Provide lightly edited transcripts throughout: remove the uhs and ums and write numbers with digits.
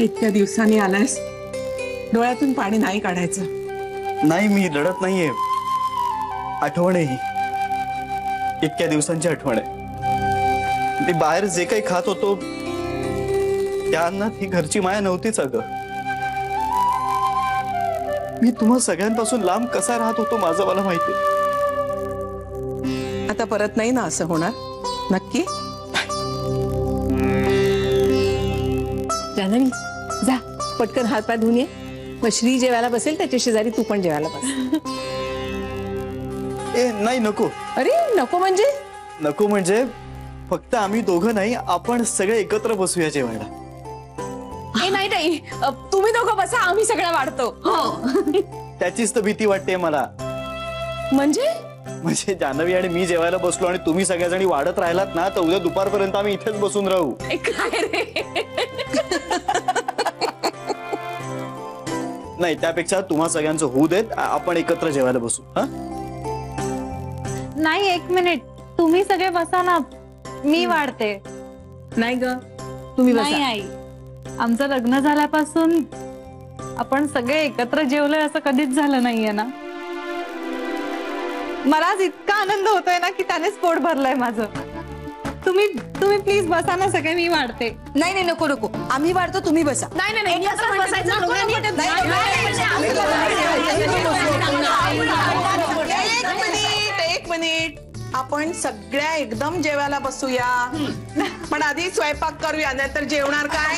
इतक्या दिवसांनी आलायस, डोळ्यातून पाणी नाही काढायचं. नाही, मी रडत नाहीये. आठवण आहे ही, इतक्या दिवसांची आठवण आहे. मी बाहेर जे काही खात होतो त्या अन्नात ही घरची माया नव्हतीच अगं. मी तुम्हा सगळ्यांपासून लांब कसा राहत होतो माझं मला माहिती. आता परत नाही ना असं होणार? नक्की? जान्हवी, जा पटकन हात पाय धुवून ये. मग श्री जेवायला बसेल, त्याच्या शेजारी तू पण जेवायला बस. ए नाही, नको. अरे नको म्हणजे? नको म्हणजे फक्त आम्ही दोघं नाही, आपण सगळे एकत्र बसूया जेवायला. नाही नाही, तुम्ही दोघं बसा, आम्ही सगळ्या वाढतो. त्याचीच तर भीती वाटते मला. म्हणजे जान्हवी आणि मी जेवायला बसलो आणि तुम्ही सगळ्याजणी वाढत राहिलात ना, तर उद्या दुपारपर्यंत आम्ही इथेच बसून राहू. काय रे? नाही, त्यापेक्षा तुम्हा सगळ्यांचं होऊ देत, आपण एकत्र जेवायला बसू. हा नाही, एक मिनिट, तुम्ही सगळे बसा ना, मी वाढते. नाही ग, तुम्ही नाही बसा. आई, आमचं लग्न झाल्यापासून आपण सगळे एकत्र जेवलोय असं कधीच झालं नाहीये ना. मला आज इतका आनंद होतोय ना की त्यानेच पोट भरलंय माझं. तुम्ही प्लीज बसा ना सगळे, मी वाढते. नाही नाही, नको नको, आम्ही वाढतो, तुम्ही बसा. नाही नाही नाही, एकत्र बसायचं. नको, नको, नको. एक मिनिट, आपण सगळ्या एकदम जेवायला बसूया, पण आधी स्वयंपाक करूया, नाहीतर जेवणार काय?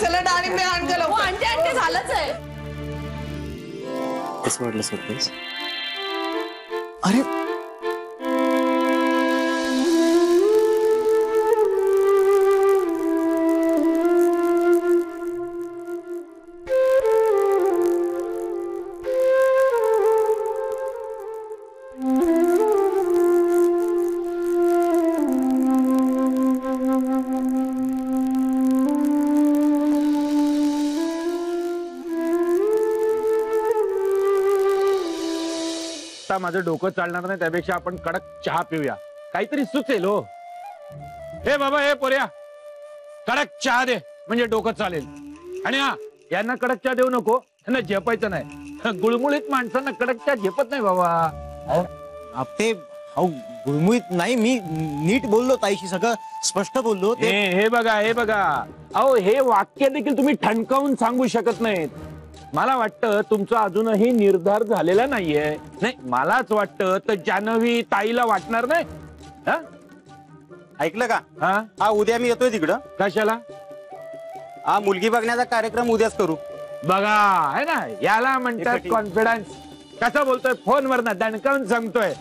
चला डाळिंबे आण गं लवकर. आणते झालंच आहे. कसं वाटलं सरप्राईज? अरे माझं डोकं चालणार नाही, त्यापेक्षा आपण कडक चहा पिऊया, काहीतरी सुचेल. हो हे बाबा, हे पोऱ्या, कडक चहा दे, म्हणजे डोकं चालेल. आणि हा, यांना कडक चहा देऊ नको, त्यांना झेपायचं नाही. गुळमुळीत माणसांना कडक चहा झेपत नाही बाबा. आपटे गुळमुळीत नाही, मी नीट बोललो, ताईशी सगळं स्पष्ट बोललो. हे बघा, हे बघा, अहो हे वाक्य देखील तुम्ही ठणकावून सांगू शकत नाहीत. मला वाटतं तुमचा अजूनही निर्धार झालेला नाहीये. नाही, मलाच वाटतं तर जान्हवी ताईला वाटणार नाही. ऐकलं का? हा, उद्या मी येतोय तिकडं. कशाला? हा, मुलगी बघण्याचा कार्यक्रम उद्याच करू. बघा, आहे ना, याला म्हणतात कॉन्फिडन्स. कसं बोलतोय फोनवर ना, दणकावून सांगतोय.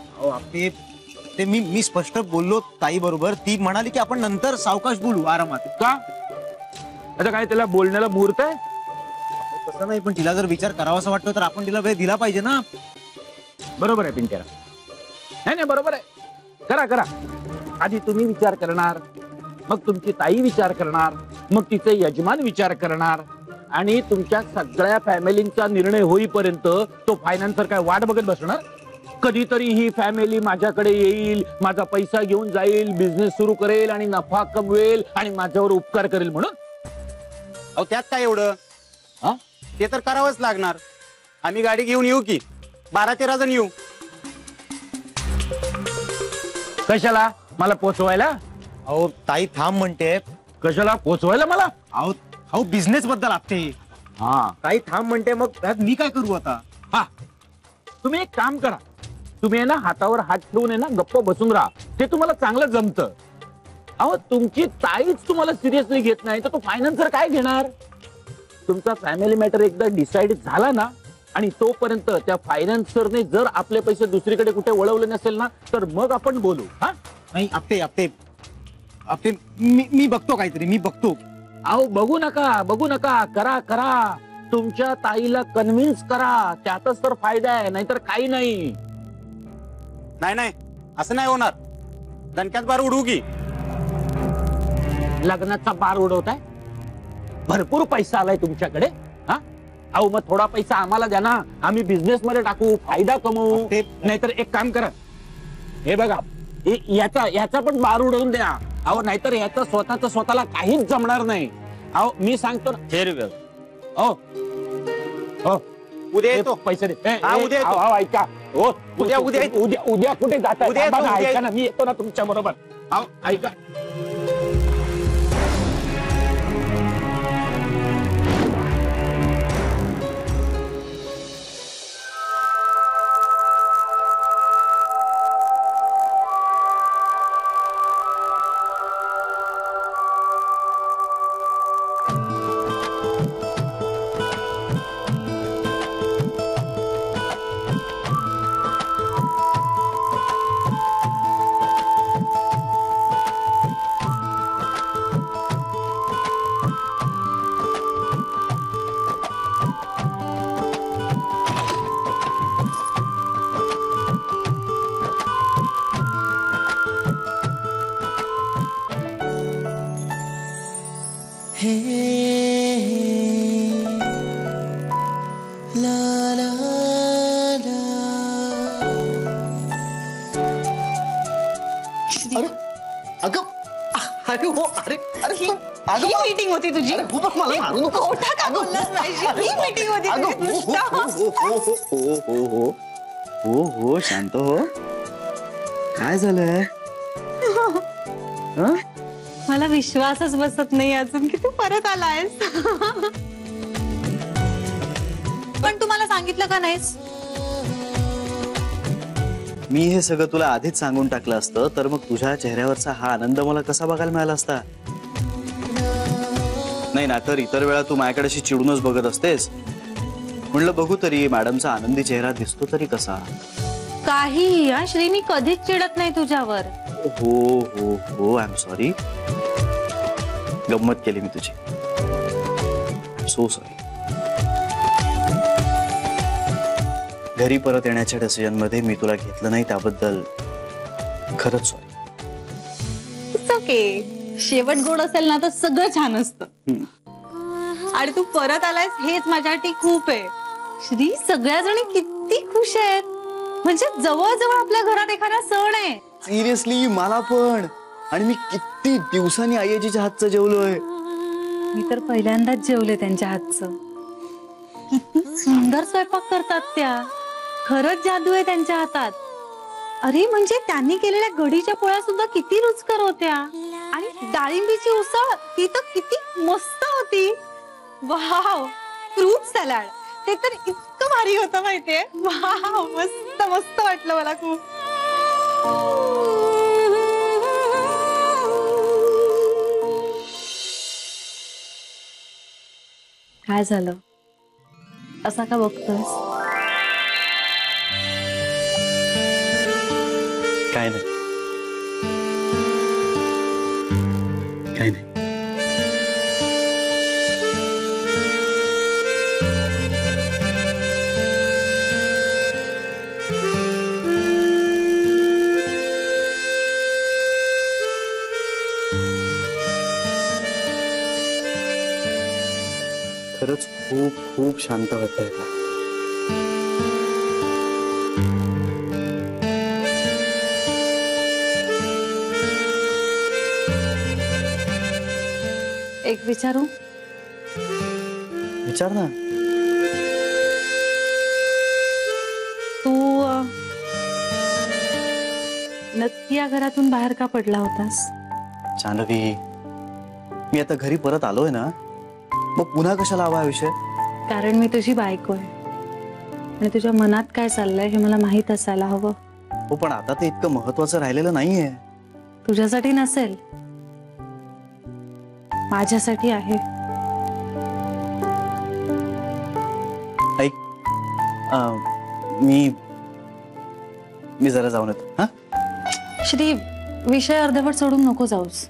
ते मी स्पष्ट बोललो ताई बरोबर. ती म्हणाली की आपण नंतर सावकाश बोलू, आरामात. का? आता काय त्याला बोलण्याला मुहूर्त आहे? तसं नाही, पण तिला जर विचार करावासा वाटतो तर आपण तिला वेळ दिला पाहिजे ना. बरोबर आहे पिंट्या. नाही बरोबर आहे, करा करा. आधी तुम्ही विचार करणार, मग तुमची ताई विचार करणार, मग तिचे यजमान विचार करणार, आणि तुमच्या सगळ्या फॅमिलींचा निर्णय होईपर्यंत तो फायनान्सर काय वाट बघत बसणार? कधीतरी ही फॅमिली माझ्याकडे येईल, माझा पैसा घेऊन जाईल, बिझनेस सुरू करेल आणि नफा कमवेल आणि माझ्यावर उपकार करेल म्हणून. अहो त्यात काय एवढं? ते तर करावंच लागणार. आम्ही गाडी घेऊन येऊ की 12-13 जण येऊ. कशाला? मला पोचवायला? अहो ताई थांब म्हणते. कशाला पोचवायला मला? अहो बिझनेस बद्दल आपते. हा, ताई थांब म्हणते, मग मी काय करू आता? हा, तुम्ही एक काम करा, तुम्ही ना हातावर हात ठेवून ना गप्प बसून राहा, ते तुम्हाला चांगलं जमतं. अहो तुमची ताईच तुम्हाला सिरियसली घेत नाही तर तो फायनान्सर काय घेणार? तुमचा फॅमिली मॅटर एकदा डिसाइड झाला ना, आणि तोपर्यंत त्या फायनान्सरने जर आपले पैसे दुसरीकडे कुठे वळवले नसेल ना, तर मग आपण बोलू. हा नाही आपते मी बघतो काहीतरी, मी बघतो. अहो बघू नका, करा करा. तुमच्या ताईला कन्व्हिन्स करा, त्यातच तर फायदा आहे, नाहीतर काही नाही. नाही असं नाही होणार. दणक्यात बार उडवू की? लग्नाचा बार उडवताय? भरपूर पैसा आलाय तुमच्याकडे. हा, अहो मग थोडा पैसा आम्हाला द्या ना, आम्ही बिझनेस मध्ये टाकू, फायदा कमवू. नाहीतर एक काम करा, हे बघा, याचा पण बार उडवून द्या. अहो नाहीतर याचा स्वतःला काहीच जमणार नाही. अहो मी सांगतो ना हिरवे हो हो उद्या येतो. पैसे दे हा, उद्या येतो. अहो, ऐका हो उद्या येतो. उद्या कुठे जाता उद्या येतो, उद्या ऐका ना मी येतो ना तुमच्या बरोबर अहो ऐका अरे हो अरे अरे ही मीटिंग होती तुझी खोटा का बोललास माझी ही मीटिंग होती हो शांत हो काय झालंय मला विश्वासच बसत नाही अजून की तू परत आलायस. पण तुम्हाला सांगितलं का नाहीस? मी हे सगळं तुला आधीच सांगून टाकलं असतं तर मग तुझ्या चेहऱ्यावरचा हा आनंद मला कसा बघायला मिळाला असता. नाही ना तर इतर वेळा तू माझ्याकडे अशी चिडूनच बघत असतेस. म्हणलं बघू तरी मॅडमचा आनंदी चेहरा दिसतो तरी कसा. काही श्री मी कधीच चिडत नाही तुझ्यावर. हो हो हो आय एम सॉरी. गंमत केली मी तुझी. So sorry. घरी परत येण्याच्या डिसिजन मध्ये मी तुला घेतलं नाही त्याबद्दल खरंच सॉरी. ओके शेवट गोड असेल ना तर सगळं छान असतं. आणि तू परत आलायस हेच माझ्यासाठी खूप आहे. श्री सगळ्या जणी किती खुश आहेत. म्हणजे जवळजवळ आपल्या घरात एखादा सण आहे. सिरियसली मला पण. आणि मी किती दिवसांनी आईजीच्या हातचं जेवलोय. मी तर पहिल्यांदाच जेवले त्यांच्या हातचं. किती सुंदर स्वयंपाक करतात त्या. खरंच जादू आहे त्यांच्या हातात. अरे म्हणजे त्यांनी केलेल्या गडीच्या पोळ्या सुद्धा किती रुचकर होत्या. आणि डाळिंबीची उसळ ती तर किती मस्त होती. वाव फ्रूट सॅलड ते तर इतकं भारी होतं माहितीये. वाव मस्त मस्त वाटलं मला खूप. काय झालं असा का बघतोस? काय नाही काय नाही. खरंच खूप खूप शांत वाटतंय का. एक विचारू? विचार ना. तू नक्की या घरातून बाहेर का पडला होतास? जान्हवी मी आता घरी परत आलोय ना मग पुन्हा कशाला हवा हा विषय. कारण मी तुझी बायको आहे आणि तुझ्या मनात काय चाललंय हे मला माहित असायला हवं. हो पण आता ते इतकं महत्वाचं राहिलेलं नाहीये. तुझ्यासाठी नसेल माझ्यासाठी आहे. ऐक मी जरा जाऊन येतो. हा श्री विषय अर्धवट सोडून नको जाऊस.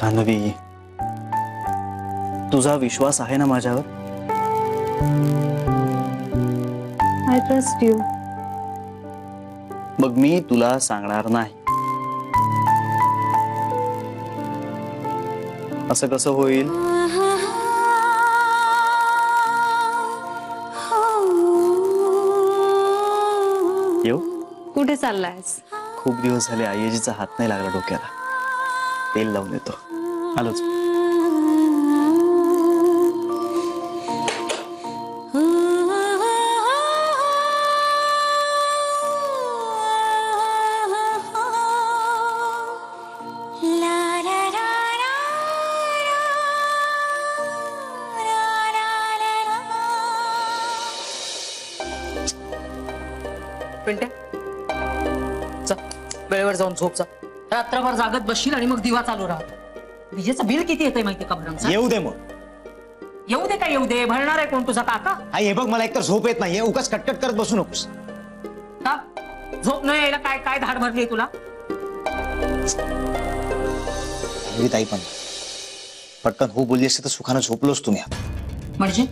जान्हवी तुझा विश्वास आहे ना माझ्यावर. I trust you. मग मी तुला सांगणार नाही. असं कसं होईल? येऊ? कुठे चाललायस? खूप दिवस झाले आईजीचा हात नाही लागला डोक्याला. तेल लावून येतो. आलोच. पिंट्या जा, वेळेवर जाऊन झोप जा. रात्रभर जागत बसशील आणि मग दिवा चालू राहत. विजेचं बिल किती येतंय माहितीये का भरमसाठ? येऊ दे मग. येऊ दे काय येऊ दे, भरणार आहे कोण, तुझा काका? आई हे बघ, मला एकतर झोप येत नाहीये, उगाच कटकट करत बसू नकोस. का झोप नाही यायला काय काय धाड भरली तुला? ताई पण पटकन हो बोलली असते तर सुखानं झोपलोच तुम्ही. म्हणजे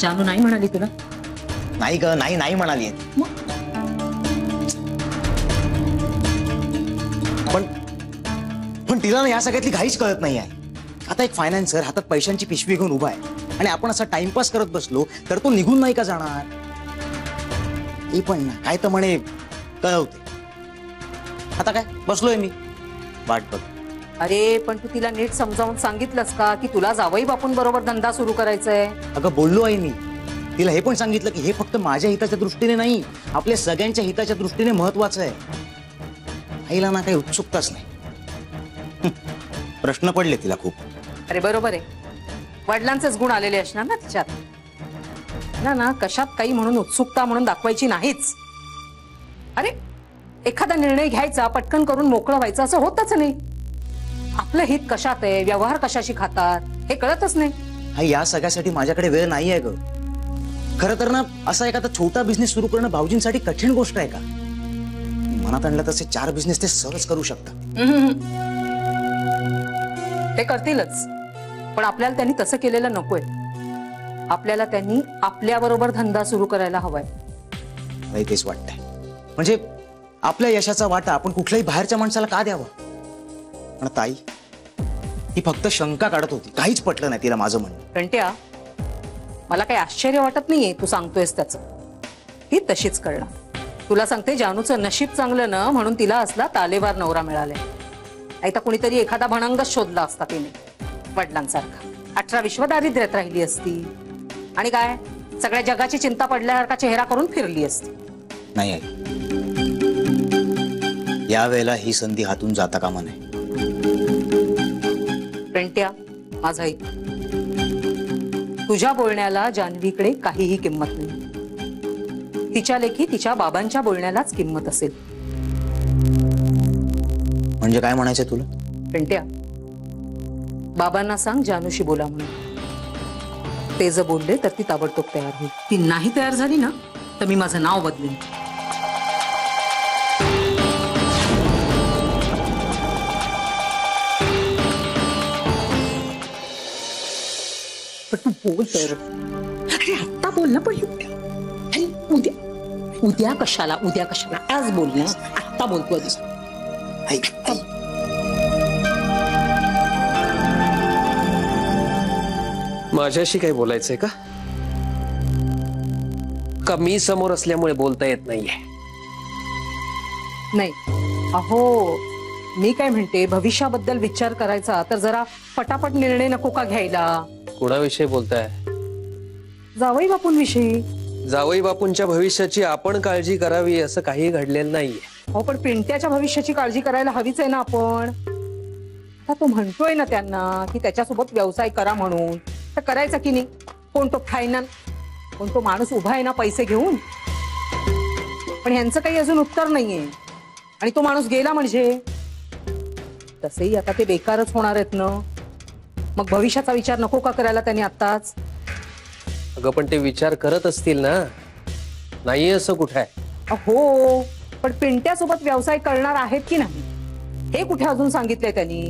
जानू नाही म्हणाली तुला? नाही ग, नाही नाही म्हणाली. पण तिला ना या सगळ्यातली घाईच कळत नाही आहे. आता एक फायनान्सर हातात पैशांची पिशवी घेऊन उभा आहे आणि आपण असा टाइमपास करत बसलो तर तो निघून नाही का जाणार? ही पण ना काय तर म्हणे कळवते. आता काय बसलोय मी वाट बघ. अरे पण तू तिला नीट समजावून सांगितलंस का की तुला जावई बापून बरोबर धंदा सुरू करायचा आहे? अगं बोललो आहे मी तिला, हे पण सांगितलं की हे फक्त माझ्या हिताच्या दृष्टीने नाही, आपल्या सगळ्यांच्या हिताच्या दृष्टीने महत्वाचं आहे. आईला ना काही उत्सुकताच नाही. प्रश्न पडले तिला खूप. अरे बरोबर आहे, वडिलांचेच गुण आलेले असणार ना तिच्यात. ना कशात काही म्हणून उत्सुकता म्हणून दाखवायची नाहीच. अरे एखादा निर्णय घ्यायचा पटकन करून मोकळं व्हायचं असं होतच नाही. आपलं हित कशात आहे, व्यवहार कशाशी खातात हे कळतच नाही. आई या सगळ्यासाठी माझ्याकडे वेळ नाही आहे ग. खरं तर ना असा एखादा छोटा बिझनेस सुरू करणं भाऊजींसाठी कठीण गोष्ट आहे का? मनात आणलं तसे 4 बिझनेस ते सहज करू शकतात. ते करतीलच, पण आपल्याला त्यांनी तसं केलेलं नकोय. आपल्याला त्यांनी आपल्या बरोबर धंदा सुरू करायला हवाय. नाही तेच वाटतंय. म्हणजे आपल्या यशाचा वाटा आपण कुठल्याही बाहेरच्या माणसाला का द्यावा? पण ताई ती फक्त शंका काढत होती, काहीच पटलं नाही तिला माझं म्हणणं. कंट्या, मला काही आश्चर्य वाटत नाहीये तू सांगतोयस त्याचं. ही तशीच कळणार. तुला सांगते, जानूचं नशीब चांगलं ना म्हणून तिला असला तालेवार नवरा मिळालाय. नाही तर कुणीतरी एखादा भणंगच शोधला असता तिने वडिलांसारखा. 18-20 दारिद्र्यात राहिली असती आणि काय सगळ्या जगाची चिंता पडल्यासारखा चेहरा करून फिरली असती. नाही आई, या वेळेला ही संधी हातून जाता कामा नये. पेंट्या माझा ऐक, तुझ्या बोलण्याला जान्हवीकडे काहीही किंमत नाही. तिच्या लेखी तिच्या बाबांच्या बोलण्यालाच किंमत असेल. म्हणजे काय म्हणायचं तुला? पेंट्या, बाबांना सांग जानूशी बोला म्हणून. ते जर बोलले तर ती ताबडतोब तयार होईल. ती नाही तयार झाली ना तर मी माझं नाव बदलेन. तू बोल तर. अरे आत्ता बोल ना. पण अरे उद्या कशाला, उद्या कशाला, आज बोल ना. आत्ता बोलतो आधी. माझ्याशी काही बोलायचंय का? का मी समोर असल्यामुळे बोलता येत नाहीये? नाही अहो, मी काय म्हणते, भविष्याबद्दल विचार करायचा तर जरा पटापट निर्णय नको का घ्यायला? कोणाविषयी बोलताय? जावई बापूंविषयी. जावई बापूंच्या भविष्याची आपण काळजी करावी असं काही घडलेलं नाहीये. हो पण पिंट्याच्या भविष्याची काळजी करायला हवीच आहे ना आपण. आता तो म्हणतोय ना त्यांना की त्याच्यासोबत व्यवसाय करा म्हणून, तर करायचा की नाही? कोण तो फायनल, कोण तो माणूस उभा आहे ना पैसे घेऊन. पण ह्यांचं काही अजून उत्तर नाहीये आणि तो माणूस गेला म्हणजे तसेही आता ते बेकारच होणार आहेत ना. मग भविष्याचा विचार नको का करायला त्यांनी आत्ताच? अगं पण ते विचार करत असतील ना. नाही असं कुठे आहे? हो पण पिंट्यासोबत व्यवसाय करणार आहेत की नाही हे कुठे अजून सांगितलंय त्यांनी?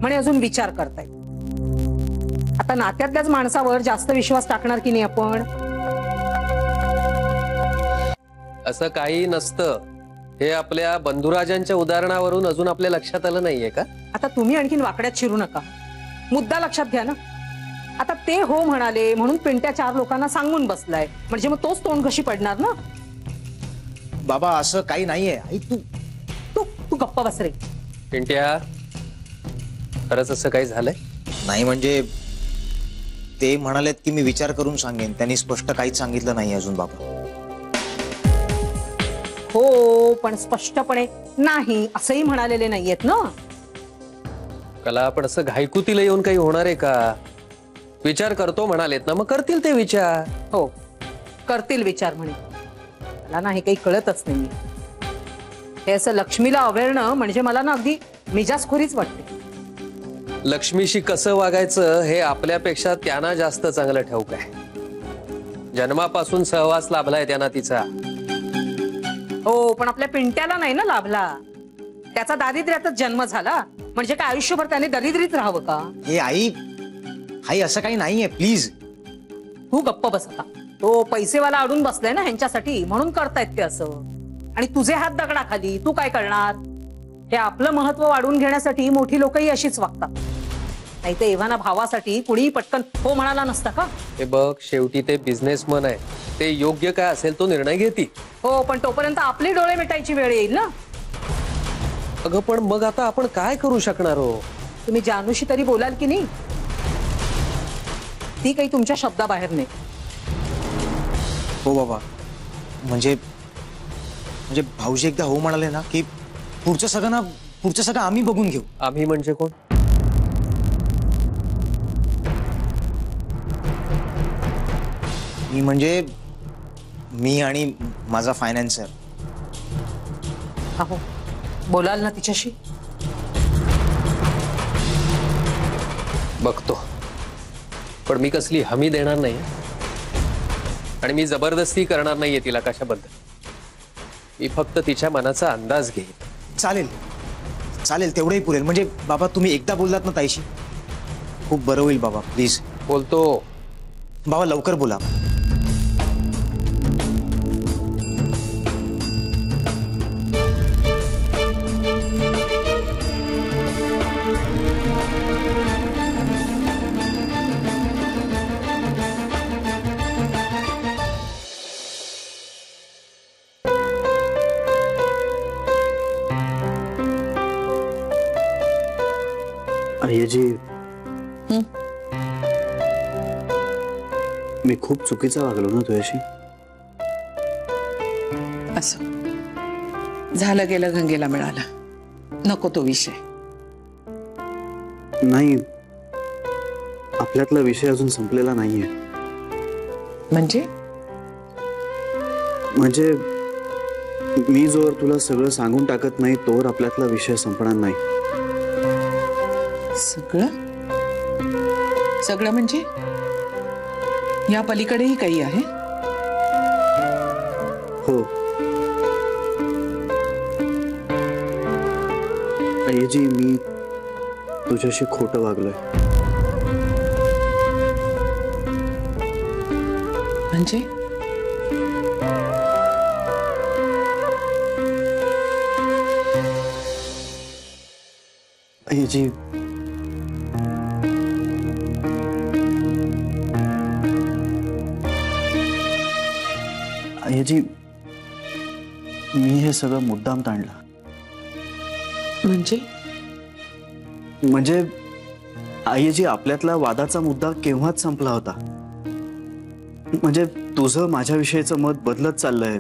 म्हणे अजून विचार करतायत. आता नात्यातल्याच माणसावर जास्त विश्वास टाकणार की नाही आपण? असं काही नसतं. हे आपल्या बंधुराजांच्या उदाहरणावरून अजून आपल्या लक्षात आलं नाहीये का? आता तुम्ही आणखीन वाकड्यात शिरू नका. मुद्दा लक्षात घ्या ना. आता ते हो म्हणाले म्हणून पिंट्या 4 लोकांना सांगून बसलाय, म्हणजे मग तोच तोंड कशी पडणार ना. बाबा असं काही नाहीये. आई तू तू तू गप्पा बस रे. पिंट्या, खरंच असं काही झालंय? नाही म्हणजे ते म्हणालेत की मी विचार करून सांगेन. त्यांनी स्पष्ट काहीच सांगितलं नाही अजून बाबा. हो पण स्पष्टपणे नाही असंही म्हणालेले नाहीयेत ना. कला, आपण असं घायकुतीला येऊन काही होणार आहे का? विचार करतो म्हणालेत ना, मग करतील ते विचार. हो करतील विचार म्हणे. मला ना हे काही कळतच नाही. हे असं लक्ष्मीला अवेरणं म्हणजे मला ना अगदी मिजाजखोरीच वाटते. लक्ष्मीशी कसं वागायचं हे आपल्यापेक्षा त्यांना जास्त चांगलं ठाऊक आहे. जन्मापासून सहवास लाभलाय त्यांना तिचा. हो, पण आपल्या पिंट्याला नाही ना लाभला. त्याचा दारिद्र्यातच जन्म झाला म्हणजे काय आयुष्यभर त्याने दरिद्रीत राहावं का? हे आई आई असं काही नाहीये, प्लीज. तू गप्प बस आता. तो पैसेवाला अडून बसलाय ना ह्यांच्यासाठी, म्हणून करतायत ते असं. आणि तुझे हात दगडाखाली, तू काय करणार? हे आपलं महत्व वाढवून घेण्यासाठी मोठी लोकही अशीच वागतात. नाही तर एव्हाना भावासाठी कुणीही पटकन हो म्हणाला नसता का? हे बघ, शेवटी ते बिझनेसमन आहे. ते योग्य काय असेल तो निर्णय घेतील. हो, पण तोपर्यंत आपले डोळे मिटायची वेळ येईल ना. अगं पण मग आता आपण काय करू शकणार हो? तुम्ही जानूशी तरी बोलाल की नाही? ती काही तुमच्या शब्दाबाहेर नाही. हो बाबा, म्हणजे भाऊजी एकदा हो म्हणाले ना की पुढचं सगळं आम्ही बघून घेऊ. आम्ही म्हणजे कोण? मी आणि माझा फायनान्सर. अहो, बोलाल ना तिच्याशी? बघतो, पण मी कसली हमी देणार नाही आणि मी जबरदस्ती करणार नाहीये तिला कशाबद्दल. मी फक्त तिच्या मनाचा अंदाज घेईन. चालेल तेवढंही पुरेल. म्हणजे बाबा तुम्ही एकदा बोललात ना ताईशी, खूप बरं होईल बाबा. प्लीज. बोलतो बाबा, लवकर बोला. आय्याजी, मी खूप चुकीचा वागलो ना तुझ्याशी. असं झालं गेलं गंगेला मिळाला. नको तो विषय. नाही, आपल्यातला विषय अजून संपलेला नाहीये. म्हणजे मी जोवर तुला सगळं सांगून टाकत नाही तोवर आपल्यातला विषय संपणार नाही. सगळं म्हणजे या पलीकडेही काही आहे? हो आय्याजी, मी तुझ्याशी खोटं वागलोय. म्हणजे आय्याजी, आय्याजी, मी हे सगळं मुद्दाम ताणलं. म्हणजे आय्याजी, आपल्यातला वादाचा मुद्दा केव्हाच संपला होता. म्हणजे तुझं माझ्याविषयीचं मत बदलत चाललंय.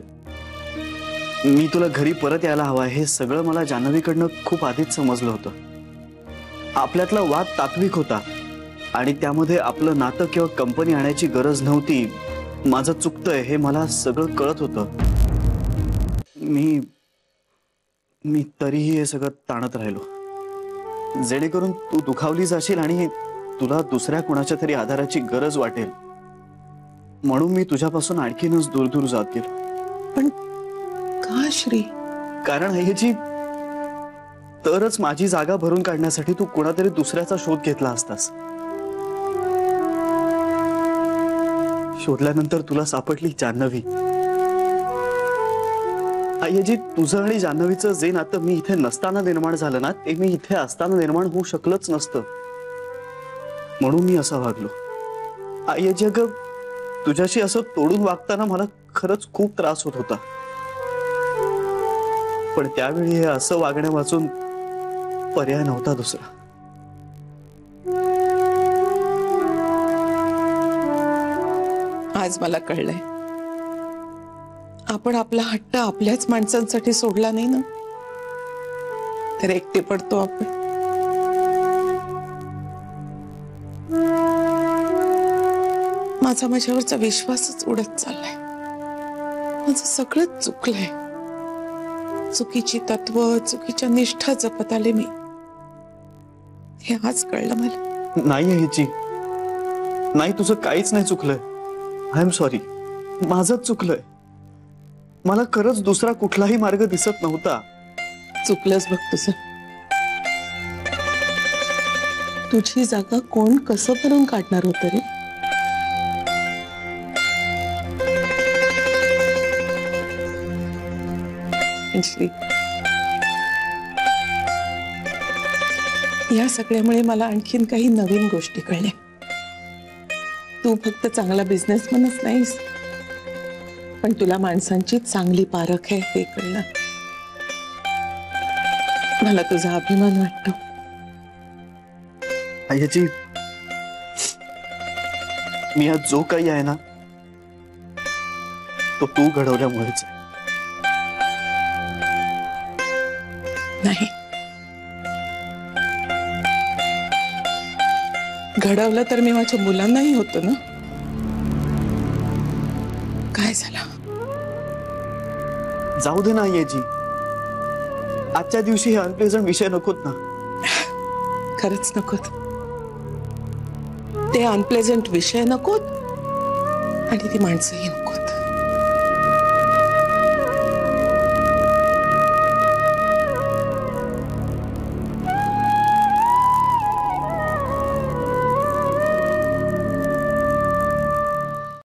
मी तुला घरी परत यायला हवा हे सगळं मला जान्हवीकडनं खूप आधीच समजलं होतं. आपल्यातला वाद तात्विक होता आणि त्यामध्ये आपलं नातं किंवा कंपनी आणायची गरज नव्हती. माझं चुकतंय हे मला सगळं कळत होतं. मी तरीही हे सगळं ताणत राहिलो, जेणेकरून तू दुखावली जाशील आणि तुला दुसऱ्या कुणाच्या तरी आधाराची गरज वाटेल म्हणून मी तुझ्यापासून आणखीनच दूर दूर जात गेलो. पण का श्री? कारण ह्याची तरच माझी जागा भरून काढण्यासाठी तू कुणातरी दुसऱ्याचा शोध घेतला असतास. शोधल्यानंतर तुला सापडली जान्हवी. आय्याजी, तुझं आणि जान्हवीचं जे नातं मी इथे नसताना निर्माण झालं ना, ते मी इथे असताना निर्माण होऊ शकलंच नसतं. म्हणून मी असं वागलो. आय्याजी, अगं तुझ्याशी असं तोडून वागताना मला खरंच खूप त्रास होत होता. पण त्यावेळी हे असं वागण्यावाचून पर्याय नव्हता दुसरा. आज मला कळलंय, आपण आपला हट्ट आपल्याच माणसांसाठी सोडला नाही ना, तर एकटे पडतो आपण. माझा माझ्यावरचा विश्वासच उडत चाललाय. माझं सगळंच चुकलंय. चुकीची तत्व, चुकीच्या निष्ठा जपत आले मी. हे आज कळलं मला. नाही ह्याची नाही, तुझं काहीच नाही चुकलंय. आय एम सॉरी, माझंच चुकलंय. मला खरंच दुसरा कुठलाही मार्ग दिसत नव्हता. चुकलंच बघ तुझं. तुझी जागा कोण कसं भरून काढणार होतं रे? अंजली, या सगळ्यामुळे मला आणखीन काही नवीन गोष्टी कळल्या. तू फक्त चांगला बिझनेसमॅनच नाहीस, पण तुला माणसांची चांगली पारख आहे हे कळलं. मला तुझा अभिमान वाटतो. ह्याची मी आज जो काही आहे ना, तो तू घडवल्यामुळेच आहे. नाही, घडवलं तर मी माझ्या मुलांनाही होतो ना. काय झालं? जाऊ दे ना याची. आजच्या दिवशी हे अनप्लेझंट विषय नकोत ना. खरंच नकोत. ते अनप्लेझंट विषय नकोत आणि ती माणसंही नकोत.